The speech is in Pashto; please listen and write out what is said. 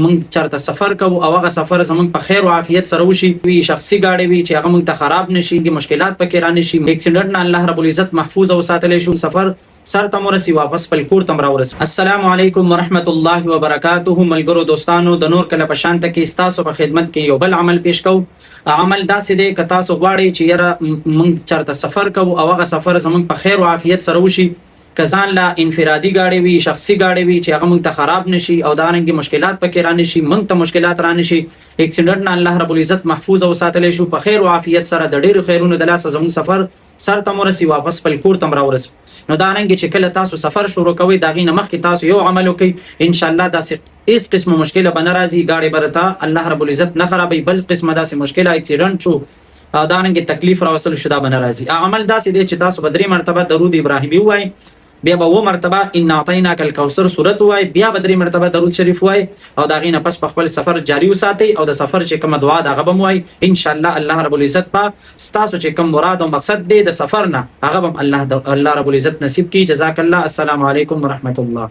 مونږ چرته سفر کوو او هغه سفر زمونږ په خیر او عافیت سره وشي، وي شخصي گاډي وي چې هغه مونږ ته خراب نشي، مشکلات پکې را نشي، اکسیډنټ نه الله رب العزت محفوظ او ساتلی شو، سفر سر ته ورسي واپس خپل کور ته راورسي. السلام علیکم ورحمت الله وبرکاته. ملګرو دوستانو، د نور کله په شانته کې تاسو په خدمت کې یو بل عمل پیش کوو. عمل داسې دی که تاسو غواړئ چې یاره مونږ چرته سفر کوو او هغه سفر زمونږ په خیر او عافیت سره وشي، که ځان لا انفرادي گاډي وي، شخصي گاډي وي چې هغه مونږ ته خراب نشي او دارنګه مشکلات پکې را نشي، مونږ ته مشکلات را نشي، اکسیډنټ نه الله رب العزت محفوظ او ساتلی شو، په خیر او عافیت سره د ډیرو خیرونو د لاسه زموږ سفر سر ته ورسي واپس خپل کور ته راورسو. نو دارنګه چې کله تاسو سفر شروع کوئ د هغې نه مخکې تاسو یو عمل وکړئ، انشاءالله داسې هیڅ قسمه مشکله به نه راځي، ګاډي به درته الله رب العزت نه خرابوي، بل قسمه داسې مشکله اکسیډنټ شو دارنګه تکلیف راوستلو شو دا به نه راځي. عمل داسې دی چې تاسو به 3 مرتبه درود ابراهیمي ووایئ، بیا به 2 مرتبه ان اعطیناک الکوثر سورت وای، بیا به 3 مرتبه درود شریف وای او دا غینه پس په خپل سفر جاری وساتئ او د سفر چې کوم دعا دا غبم وای، ان شاء الله الله رب العزت په تاسو چې کوم مراد او مقصد دی د سفر نه هغه هم الله رب العزت نصیب کی. جزاک الله. السلام علیکم ورحمت الله.